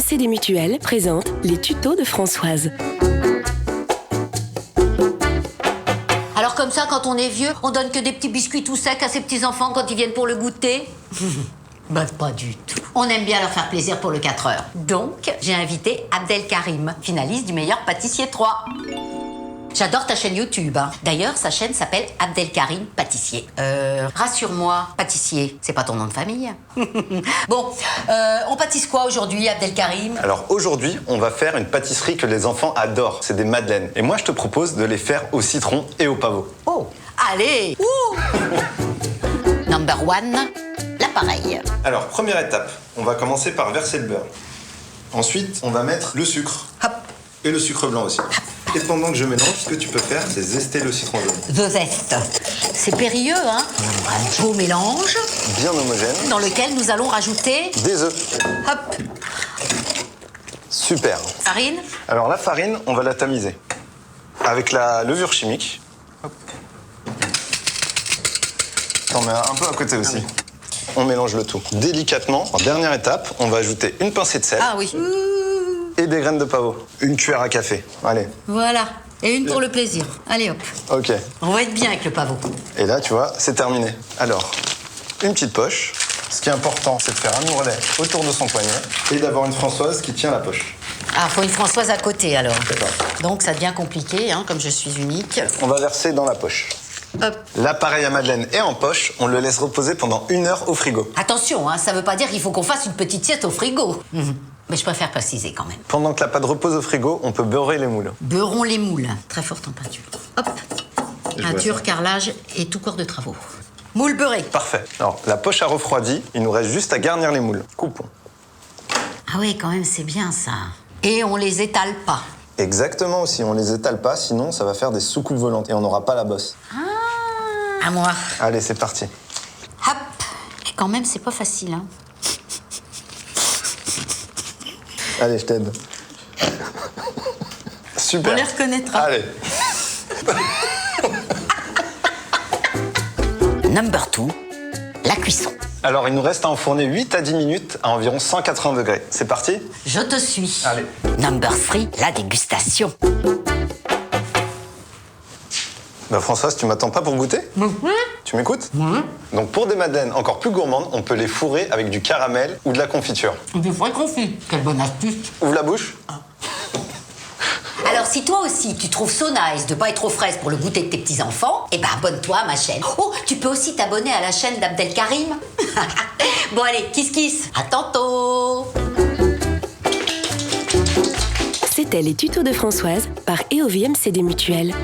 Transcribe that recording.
EOVMCD Mutuelle présente les tutos de Françoise. Alors comme ça, quand on est vieux, on donne que des petits biscuits tout secs à ses petits-enfants quand ils viennent pour le goûter? Bah pas du tout. On aime bien leur faire plaisir pour le 4 heures. Donc, j'ai invité Abdelkarim, finaliste du meilleur pâtissier 3. J'adore ta chaîne YouTube, hein. D'ailleurs, sa chaîne s'appelle Abdelkarim Pâtissier. Rassure-moi, pâtissier, c'est pas ton nom de famille? Bon, on pâtisse quoi aujourd'hui, Abdelkarim? Alors aujourd'hui, on va faire une pâtisserie que les enfants adorent. C'est des madeleines. Et moi, je te propose de les faire au citron et au pavot. Oh, allez! Ouh. Number 1, l'appareil. Alors, première étape, on va commencer par verser le beurre. Ensuite, on va mettre le sucre. Hop. Et le sucre blanc aussi. Et pendant que je mélange, ce que tu peux faire, c'est zester le citron jaune. The zest. C'est périlleux, hein? Un beau mélange Bien homogène. dans lequel nous allons rajouter... Des œufs. Hop. Super. Farine. Alors la farine, on va la tamiser. Avec la levure chimique. Hop. T'en mets un peu à côté aussi. On mélange le tout. Délicatement, en dernière étape, on va ajouter une pincée de sel Ah oui. et des graines de pavot. Une cuillère à café. Allez. Voilà. Et une pour le plaisir. Allez hop. Ok. On va être bien avec le pavot. Et là, tu vois, c'est terminé. Alors, une petite poche. Ce qui est important, c'est de faire un ourlet autour de son poignet et d'avoir une Françoise qui tient la poche. Ah, faut une Françoise à côté alors. D'accord. Donc ça devient compliqué, hein, comme je suis unique. On va verser dans la poche. Hop. L'appareil à madeleine est en poche. On le laisse reposer pendant 1 heure au frigo. Attention, hein, ça veut pas dire qu'il faut qu'on fasse une petite sieste au frigo. Mais je préfère préciser quand même. Pendant que la pâte repose au frigo, on peut beurrer les moules. Beurrons les moules. Très forte en peinture. Hop. Peinture, carrelage et tout corps de travaux. Moules beurrés. Parfait. Alors, la poche a refroidi. Il nous reste juste à garnir les moules. Coupons. Ah oui, quand même, c'est bien ça. Et on les étale pas. Exactement aussi. On les étale pas, sinon ça va faire des soucoupes volantes et on n'aura pas la bosse. À moi. Allez, c'est parti. Hop. Et quand même, c'est pas facile, hein. Allez, je t'aide. Super. On les reconnaîtra. Allez. Number 2, la cuisson. Alors, il nous reste à enfourner 8 à 10 minutes à environ 180 degrés. C'est parti? Je te suis. Allez. Number 3, la dégustation. Bah Françoise, tu m'attends pas pour goûter? Tu m'écoutes? Donc pour des madeleines encore plus gourmandes, on peut les fourrer avec du caramel ou de la confiture. Du vrai confit. Quelle bonne astuce. Ouvre la bouche. Alors, si toi aussi, tu trouves so nice de pas être trop fraise pour le goûter de tes petits-enfants, eh ben abonne-toi à ma chaîne. Oh, tu peux aussi t'abonner à la chaîne d'Abdelkarim. Bon, allez, kiss kiss. À tantôt. C'était les tutos de Françoise par EOVMCD Mutuelle.